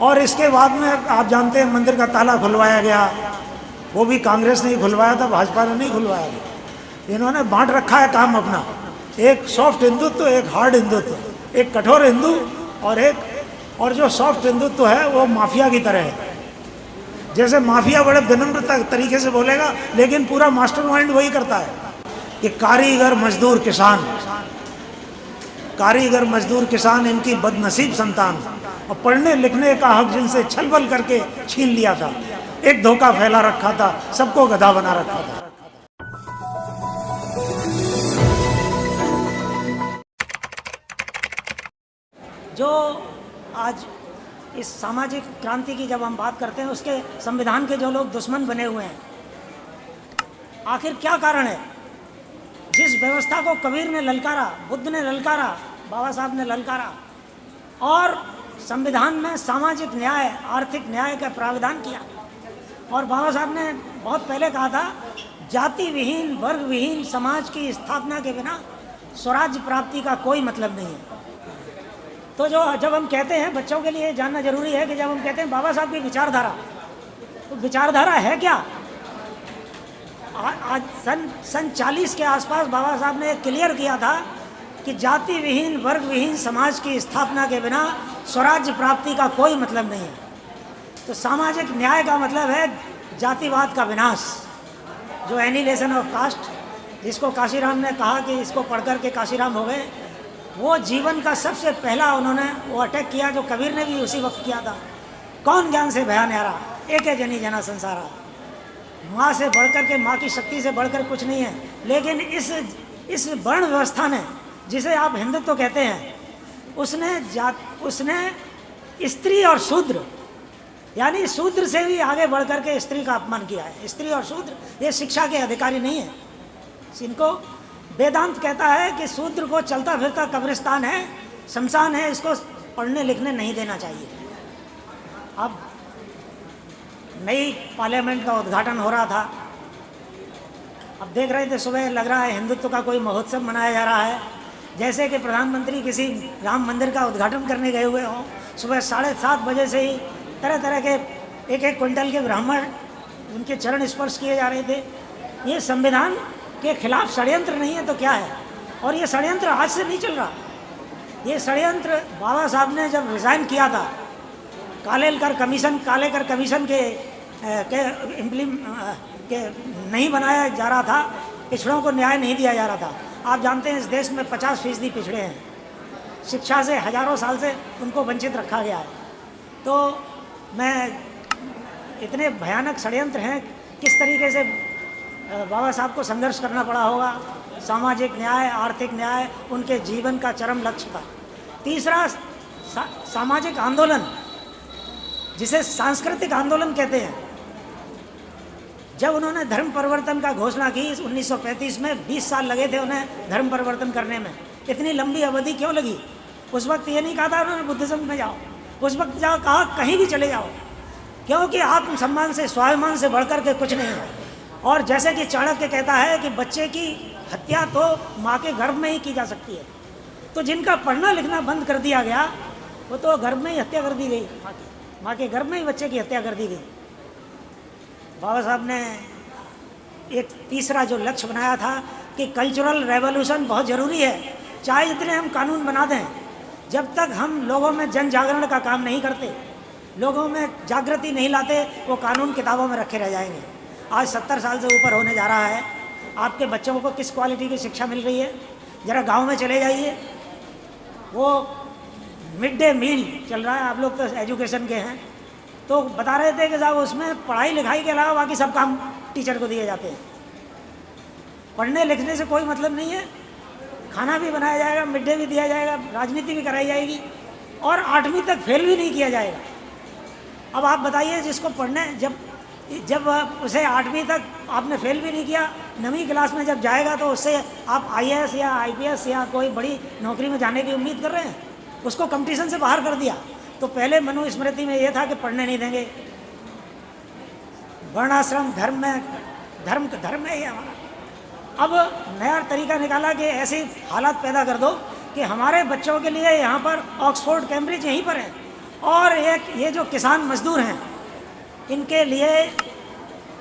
और इसके बाद में आप जानते हैं मंदिर का ताला खुलवाया गया, वो भी कांग्रेस ने ही खुलवाया था, भाजपा ने नहीं खुलवाया गया। इन्होंने बांट रखा है काम अपना, एक सॉफ्ट हिंदुत्व, एक हार्ड हिंदुत्व, एक कठोर हिंदू और जो सॉफ्ट हिंदुत्व है वो माफिया की तरह है। जैसे माफिया बड़े विनम्र तरीके से बोलेगा, लेकिन पूरा मास्टरमाइंड वही करता है कि कारीगर मजदूर किसान इनकी बदनसीब संतान, और पढ़ने लिखने का हक जिनसे छलबल करके छीन लिया था, एक धोखा फैला रखा था, सबको गधा बना रखा था। जो आज इस सामाजिक क्रांति की जब हम बात करते हैं, उसके संविधान के जो लोग दुश्मन बने हुए हैं, आखिर क्या कारण है? जिस व्यवस्था को कबीर ने ललकारा, बुद्ध ने ललकारा, बाबा साहब ने ललकारा, और संविधान में सामाजिक न्याय, आर्थिक न्याय का प्रावधान किया, और बाबा साहब ने बहुत पहले कहा था, जाति विहीन, वर्ग विहीन समाज की स्थापना के बिना स्वराज्य प्राप्ति का कोई मतलब नहीं है। तो जब हम कहते हैं, बच्चों के लिए जानना जरूरी है कि जब हम कहते हैं बाबा साहब की विचारधारा, तो विचारधारा है क्या? आज सन 40 के आसपास बाबा साहब ने क्लियर किया था कि जाति विहीन, वर्ग विहीन समाज की स्थापना के बिना स्वराज्य प्राप्ति का कोई मतलब नहीं है। तो सामाजिक न्याय का मतलब है जातिवाद का विनाश, जो एनिहिलेशन ऑफ कास्ट, जिसको काशीराम ने कहा कि इसको पढ़कर के काशीराम हो गए, वो जीवन का सबसे पहला उन्होंने वो अटैक किया, जो कबीर ने भी उसी वक्त किया था। कौन ज्ञान से भया न्यारा, एक है जनी जना संसारा। माँ से बढ़कर के, माँ की शक्ति से बढ़कर कुछ नहीं है। लेकिन इस वर्ण व्यवस्था ने, जिसे आप हिंदुत्व कहते हैं, उसने स्त्री और शूद्र, यानी शूद्र से भी आगे बढ़कर के स्त्री का अपमान किया है। स्त्री और शूद्र ये शिक्षा के अधिकारी नहीं है। इनको वेदांत कहता है कि शूद्र को चलता फिरता कब्रिस्तान है, शमशान है, इसको पढ़ने लिखने नहीं देना चाहिए। अब नई पार्लियामेंट का उद्घाटन हो रहा था, अब देख रहे थे सुबह, लग रहा है हिंदुत्व का कोई महोत्सव मनाया जा रहा है, जैसे कि प्रधानमंत्री किसी राम मंदिर का उद्घाटन करने गए हुए हों। सुबह 7:30 बजे से ही तरह तरह के 1-1 क्विंटल के ब्राह्मण, उनके चरण स्पर्श किए जा रहे थे। ये संविधान के खिलाफ षड्यंत्र नहीं है तो क्या है? और ये षड्यंत्र आज से नहीं चल रहा। ये षड्यंत्र बाबा साहब ने जब रिज़ाइन किया था, कालेकर कमीशन के नहीं बनाया जा रहा था, पिछड़ों को न्याय नहीं दिया जा रहा था। आप जानते हैं इस देश में 50% पिछड़े हैं, शिक्षा से हजारों साल से उनको वंचित रखा गया है। तो इतने भयानक षड्यंत्र हैं, किस तरीके से बाबा साहब को संघर्ष करना पड़ा होगा। सामाजिक न्याय, आर्थिक न्याय उनके जीवन का चरम लक्ष्य था। तीसरा, सामाजिक आंदोलन, जिसे सांस्कृतिक आंदोलन कहते हैं। जब उन्होंने धर्म परिवर्तन का घोषणा की 1935 में, 20 साल लगे थे उन्हें धर्म परिवर्तन करने में। इतनी लंबी अवधि क्यों लगी? उस वक्त ये नहीं कहा था उन्होंने बुद्धिज्म में जाओ, उस वक्त जाओ, कहा कहीं भी चले जाओ, क्योंकि आत्मसम्मान से, स्वाभिमान से बढ़कर के कुछ नहीं है। और जैसे कि चाणक्य कहता है कि बच्चे की हत्या तो माँ के गर्भ में ही की जा सकती है। तो जिनका पढ़ना लिखना बंद कर दिया गया, वो तो गर्भ में ही हत्या कर दी गई, माँ के गर्भ में ही बच्चे की हत्या कर दी गई। बाबा साहब ने एक तीसरा जो लक्ष्य बनाया था कि कल्चरल रेवोल्यूशन बहुत ज़रूरी है। चाहे इतने हम कानून बना दें, जब तक हम लोगों में जन जागरण का काम नहीं करते, लोगों में जागृति नहीं लाते, वो कानून किताबों में रखे रह जाएंगे। आज 70 साल से ऊपर होने जा रहा है, आपके बच्चों को किस क्वालिटी की शिक्षा मिल रही है? ज़रा गांव में चले जाइए, वो मिड डे मील चल रहा है, आप लोग तो एजुकेशन के हैं, तो बता रहे थे कि साहब उसमें पढ़ाई लिखाई के अलावा बाकी सब काम टीचर को दिए जाते हैं। पढ़ने लिखने से कोई मतलब नहीं है। खाना भी बनाया जाएगा, मिड डे भी दिया जाएगा, राजनीति भी कराई जाएगी, और 8वीं तक फेल भी नहीं किया जाएगा। अब आप बताइए, जिसको पढ़ने जब उसे 8वीं तक आपने फेल भी नहीं किया, 9वीं क्लास में जब जाएगा तो उससे आप IAS या IPS या कोई बड़ी नौकरी में जाने की उम्मीद कर रहे हैं? उसको कंपटीशन से बाहर कर दिया। तो पहले मनुस्मृति में ये था कि पढ़ने नहीं देंगे, वर्णाश्रम धर्म है ये हमारा। अब नया तरीका निकाला कि ऐसी हालात पैदा कर दो कि हमारे बच्चों के लिए यहाँ पर ऑक्सफोर्ड कैम्ब्रिज यहीं पर है, और एक ये जो किसान मजदूर हैं, इनके लिए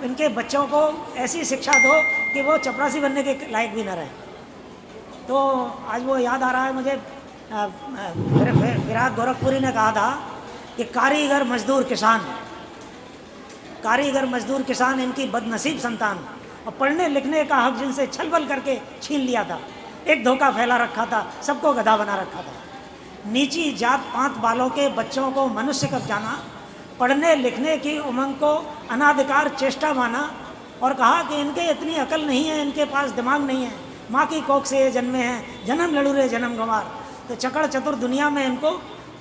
इनके बच्चों को ऐसी शिक्षा दो कि वो चपरासी बनने के लायक भी न रहे। तो आज वो याद आ रहा है मुझे, विराट गोरखपुरी ने कहा था कि कारीगर मजदूर किसान इनकी बदनसीब संतान, और पढ़ने लिखने का हक जिनसे छलबल करके छीन लिया था। एक धोखा फैला रखा था, सबको गधा बना रखा था। नीची जात पांत बालों के बच्चों को मनुष्य कब जाना, पढ़ने लिखने की उमंग को अनाधिकार चेष्टा माना, और कहा कि इनके इतनी अकल नहीं है, इनके पास दिमाग नहीं है, माँ की कोख से ये जन्मे हैं, जन्म लड़ूरे जन्म गंवार। तो चकड़ चतुर दुनिया में इनको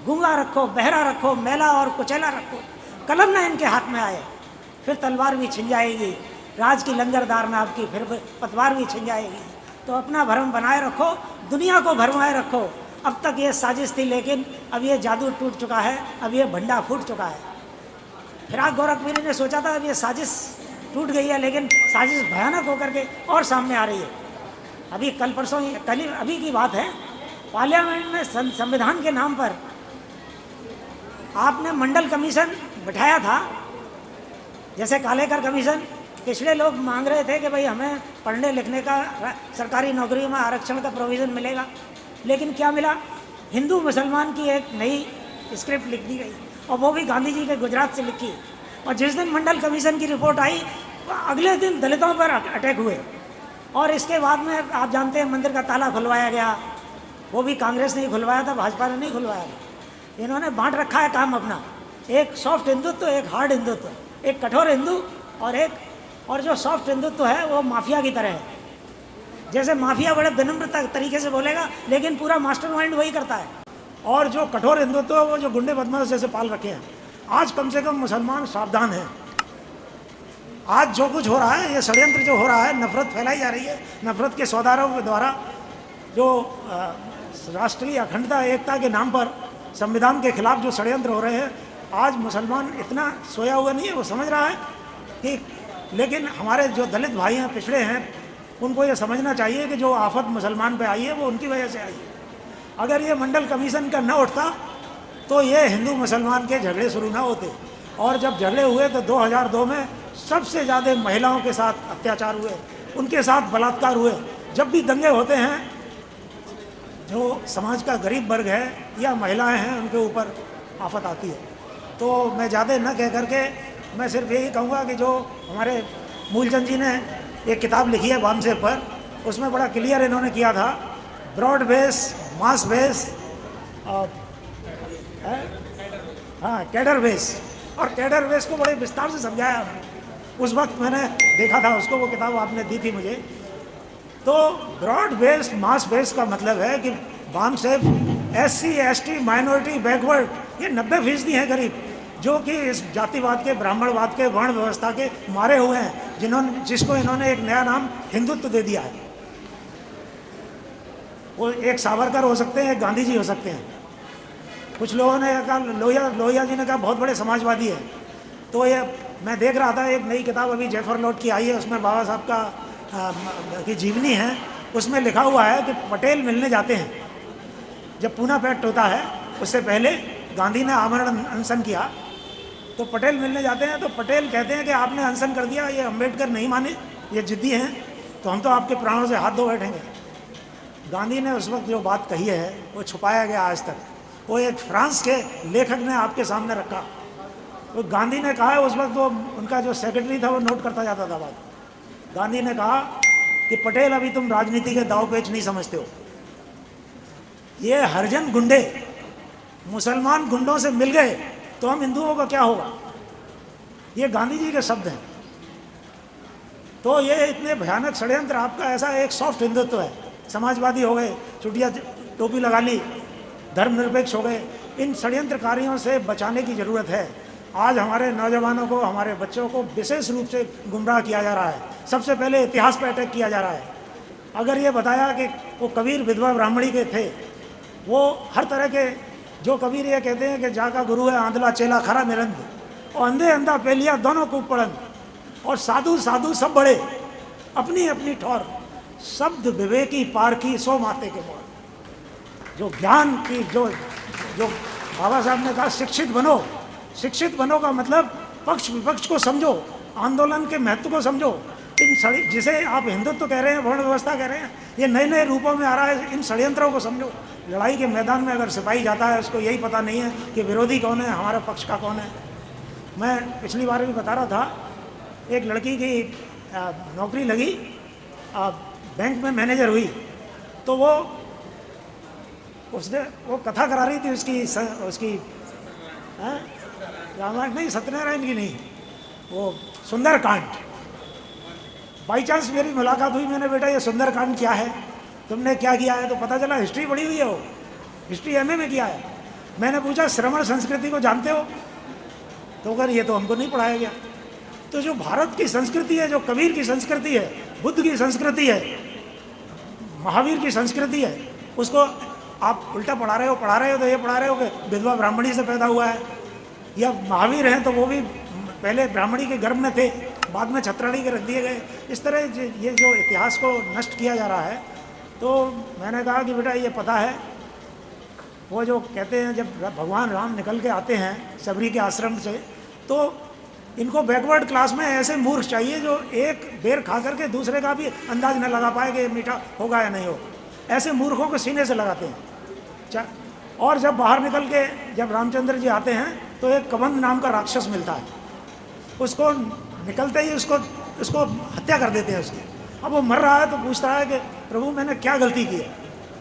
गूंगा रखो, बहरा रखो, मैला और कुचैला रखो, कलम ना इनके हाथ में आए, फिर तलवार भी छिन जाएगी, राज की लंगरदार ना आपकी, फिर पतवार भी छिन जाएगी। तो अपना भरम बनाए रखो, दुनिया को भरमाए रखो। अब तक ये साजिश थी, लेकिन अब ये जादू टूट चुका है, अब ये भंडा फूट चुका है। विराट गोरखपुरी ने सोचा था अब ये साजिश टूट गई है, लेकिन साजिश भयानक होकर के और सामने आ रही है। अभी अभी की बात है, पार्लियामेंट में संविधान के नाम पर आपने मंडल कमीशन बिठाया था। जैसे कालेकर कमीशन, पिछड़े लोग मांग रहे थे कि भाई हमें पढ़ने लिखने का, सरकारी नौकरी में आरक्षण का प्रोविज़न मिलेगा, लेकिन क्या मिला? हिंदू मुसलमान की एक नई स्क्रिप्ट लिख दी गई, और वो भी गांधी जी के गुजरात से लिखी। और जिस दिन मंडल कमीशन की रिपोर्ट आई, अगले दिन दलितों पर अटैक हुए। और इसके बाद में आप जानते हैं मंदिर का ताला खुलवाया गया, वो भी कांग्रेस ने ही खुलवाया था, भाजपा ने नहीं खुलवाया था। इन्होंने बांट रखा है काम अपना, एक सॉफ्ट हिंदुत्व, एक हार्ड हिंदुत्व, एक कठोर हिंदू और जो सॉफ्ट हिंदुत्व है वो माफिया की तरह है। जैसे माफिया बड़े विनम्र तरीके से बोलेगा, लेकिन पूरा मास्टरमाइंड वही करता है। और जो कठोर हिंदुत्व है वो जो गुंडे बदमाश जैसे पाल रखे हैं। आज कम से कम मुसलमान सावधान हैं। आज जो कुछ हो रहा है, ये षड्यंत्र जो हो रहा है, नफरत फैलाई जा रही है, नफरत के सौदारों के द्वारा जो राष्ट्रीय अखंडता एकता के नाम पर संविधान के खिलाफ जो षड्यंत्र हो रहे हैं, आज मुसलमान इतना सोया हुआ नहीं है, वो समझ रहा है कि, लेकिन हमारे जो दलित भाई हैं, पिछड़े हैं, उनको ये समझना चाहिए कि जो आफत मुसलमान पे आई है वो उनकी वजह से आई है। अगर ये मंडल कमीशन का न उठता तो ये हिंदू मुसलमान के झगड़े शुरू ना होते। और जब झगड़े हुए तो 2002 में सबसे ज़्यादा महिलाओं के साथ अत्याचार हुए, उनके साथ बलात्कार हुए। जब भी दंगे होते हैं, जो समाज का गरीब वर्ग है या महिलाएं हैं, उनके ऊपर आफत आती है। तो मैं ज़्यादा न कह करके मैं सिर्फ यही कहूँगा कि जो हमारे मूलचंद जी ने एक किताब लिखी है वामसे पर, उसमें बड़ा क्लियर इन्होंने किया था, ब्रॉड बेस, मास बेस, हाँ कैडर बेस, और कैडर बेस को बड़े विस्तार से समझाया। उस वक्त मैंने देखा था उसको, वो किताब आपने दी थी मुझे। तो ब्रॉड बेस, मास बेस का मतलब है कि वामसे SC ST माइनॉरिटी बैकवर्ड, ये 90% हैं गरीब, जो कि इस जातिवाद के, ब्राह्मणवाद के, वर्ण व्यवस्था के मारे हुए हैं, जिसको इन्होंने एक नया नाम हिंदुत्व दे दिया है। वो एक सावरकर हो सकते हैं, एक गांधी जी हो सकते हैं। कुछ लोगों ने कहा, लोहिया जी ने कहा बहुत बड़े समाजवादी है। तो ये मैं देख रहा था, एक नई किताब अभी जयफर लॉट की आई है, उसमें बाबा साहब की जीवनी है। उसमें लिखा हुआ है कि पटेल मिलने जाते हैं, जब पूना पैक्ट होता है उससे पहले गांधी ने आमरण अनशन किया, तो पटेल मिलने जाते हैं। तो पटेल कहते हैं कि आपने अनशन कर दिया, ये अम्बेडकर नहीं माने, ये जिद्दी हैं, तो हम तो आपके प्राणों से हाथ धो बैठेंगे। गांधी ने उस वक्त जो बात कही है वो छुपाया गया आज तक। वो एक फ्रांस के लेखक ने आपके सामने रखा। तो गांधी ने कहा है, उस वक्त वो उनका जो सेक्रेटरी था वो नोट करता जाता था बात। गांधी ने कहा कि पटेल अभी तुम राजनीति के दाव पेच नहीं समझते हो। ये हरिजन गुंडे मुसलमान गुंडों से मिल गए तो हम हिंदुओं का क्या होगा। ये गांधी जी के शब्द हैं। तो ये इतने भयानक षड्यंत्र, आपका ऐसा एक सॉफ्ट हिंदुत्व है, समाजवादी हो गए, चुटिया टोपी लगा ली, धर्मनिरपेक्ष हो गए। इन षड्यंत्रकारियों से बचाने की ज़रूरत है। आज हमारे नौजवानों को, हमारे बच्चों को विशेष रूप से गुमराह किया जा रहा है। सबसे पहले इतिहास पर अटैक किया जा रहा है। अगर ये बताया कि वो कबीर विधवा ब्राह्मणी के थे, वो हर तरह के, जो कबीर ये कहते हैं कि जाका गुरु है आंधला चेला खरा निरंद, और अंधे अंधा पेलिया दोनों को पड़न, और साधु साधु सब बड़े, अपनी अपनी ठौर, शब्द विवेकी पार की सो माते के मोर। जो ज्ञान की जो बाबा साहब ने कहा शिक्षित बनो। शिक्षित बनो का मतलब पक्ष विपक्ष को समझो, आंदोलन के महत्व को समझो। इन जिसे आप हिंदुत्व कह रहे हैं, वर्ण व्यवस्था कह रहे हैं, ये नए नए रूपों में आ रहा है, इन षड्यंत्रों को समझो। लड़ाई के मैदान में अगर सिपाही जाता है, उसको यही पता नहीं है कि विरोधी कौन है, हमारा पक्ष का कौन है। मैं पिछली बार भी बता रहा था, एक लड़की की नौकरी लगी, बैंक में मैनेजर हुई, तो उसने वो कथा करा रही थी उसकी रामायण नहीं, सत्यनारायण की नहीं, वो सुंदरकांड। बाई चांस मेरी मुलाकात हुई, मैंने बेटा ये सुंदरकांड क्या है, तुमने क्या किया है, तो पता चला हिस्ट्री पढ़ी हुई है, वो हिस्ट्री एमए में किया है। मैंने पूछा श्रवण संस्कृति को जानते हो, तो अगर ये तो हमको नहीं पढ़ाया गया। तो जो भारत की संस्कृति है, जो कबीर की संस्कृति है, बुद्ध की संस्कृति है, महावीर की संस्कृति है, उसको आप उल्टा पढ़ा रहे हो तो ये पढ़ा रहे हो कि विधवा ब्राह्मणी से पैदा हुआ है, या महावीर हैं तो वो भी पहले ब्राह्मणी के गर्भ में थे, बाद में छत्राणी के रख दिए गए। इस तरह ये जो इतिहास को नष्ट किया जा रहा है। तो मैंने कहा कि बेटा ये पता है, वो जो कहते हैं जब भगवान राम निकल के आते हैं सबरी के आश्रम से, तो इनको बैकवर्ड क्लास में ऐसे मूर्ख चाहिए जो एक बेर खा करके दूसरे का भी अंदाज न लगा पाए कि मीठा होगा या नहीं हो। ऐसे मूर्खों को सीने से लगाते हैं। और जब बाहर निकल के जब रामचंद्र जी आते हैं तो एक कबंध नाम का राक्षस मिलता है, उसको निकलते ही उसको हत्या कर देते हैं उसकी। अब वो मर रहा है तो पूछ रहा है कि प्रभु मैंने क्या गलती की है।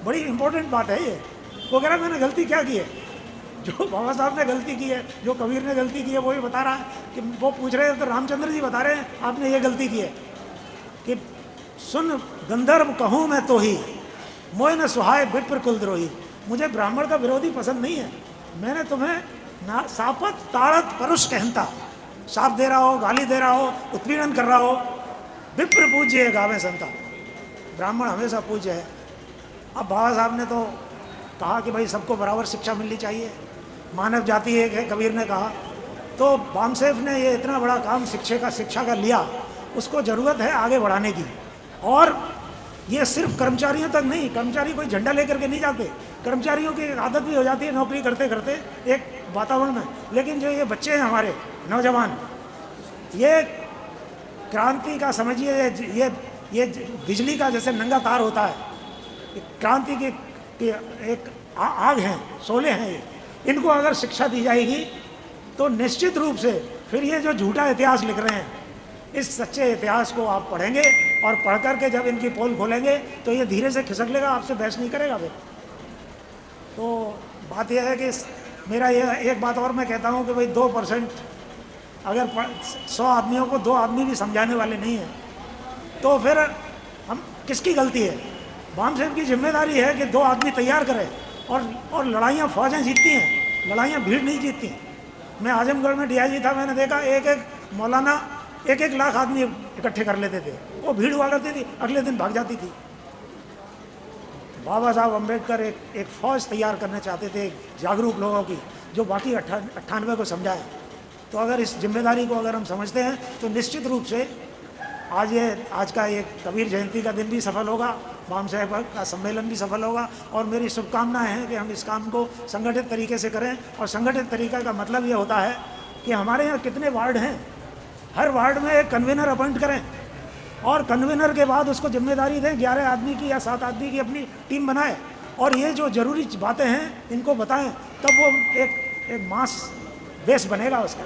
बड़ी इंपॉर्टेंट बात है ये। वो कह रहा है मैंने गलती क्या की है। जो बाबा साहब ने गलती की है, जो कबीर ने गलती की है, वो ही बता रहा है कि वो पूछ रहे हैं तो रामचंद्र जी बता रहे हैं आपने ये गलती की है कि सुन गंधर्व कहूँ मैं तो ही मोह न सुहाय विप्र कुलद्रोही। मुझे ब्राह्मण का विरोधी पसंद नहीं है, मैंने तुम्हें ना सापत ताड़त परुष कहता, साप दे रहा हो, गाली दे रहा हो, उत्पीड़न कर रहा हो, विप्र पूज्य है गावे संता, ब्राह्मण हमेशा पूज्य है। अब बाबा साहब ने तो कहा कि भाई सबको बराबर शिक्षा मिलनी चाहिए, मानव जाति एक है, कबीर ने कहा। तो बामसेफ ने ये इतना बड़ा काम शिक्षा का लिया, उसको ज़रूरत है आगे बढ़ाने की। और ये सिर्फ कर्मचारियों तक नहीं, कर्मचारी कोई झंडा लेकर के नहीं जाते, कर्मचारियों की आदत भी हो जाती है नौकरी करते करते एक वातावरण में। लेकिन जो ये बच्चे हैं हमारे नौजवान, ये क्रांति का समझिए, ये बिजली का जैसे नंगा तार होता है, क्रांति की एक आग हैं, शोले हैं ये। इनको अगर शिक्षा दी जाएगी तो निश्चित रूप से फिर ये जो झूठा इतिहास लिख रहे हैं, इस सच्चे इतिहास को आप पढ़ेंगे और पढ़ करके जब इनकी पोल खोलेंगे तो ये धीरे से खिसक लेगा, आपसे बहस नहीं करेगा फिर। तो बात यह है कि मेरा ये एक बात और मैं कहता हूँ कि भाई 2% अगर 100 आदमियों को 2 आदमी भी समझाने वाले नहीं हैं तो फिर हम किसकी गलती है। बामसेफ की जिम्मेदारी है कि 2 आदमी तैयार करें। और लड़ाइयाँ फौजें जीतती हैं, लड़ाइयाँ भीड़ नहीं जीतती। मैं आजमगढ़ में डीआईजी था, मैंने देखा एक मौलाना 1-1 लाख आदमी इकट्ठे कर लेते थे, वो भीड़ हुआ करती थी, अगले दिन भाग जाती थी। बाबा साहब अम्बेडकर एक फौज तैयार करना चाहते थे जागरूक लोगों की, जो बाकी 98 को समझाए। तो अगर इस जिम्मेदारी को अगर हम समझते हैं तो निश्चित रूप से आज का ये कबीर जयंती का दिन भी सफल होगा, बामसेफ का सम्मेलन भी सफल होगा। और मेरी शुभकामनाएं हैं कि हम इस काम को संगठित तरीके से करें। और संगठित तरीका का मतलब ये होता है कि हमारे यहाँ कितने वार्ड हैं, हर वार्ड में एक कन्वीनर अपॉइंट करें और कन्वीनर के बाद उसको जिम्मेदारी दें 11 आदमी की या 7 आदमी की अपनी टीम बनाए और ये जो ज़रूरी बातें हैं इनको बताएं, तब वो एक मास बेस बनेगा उसका।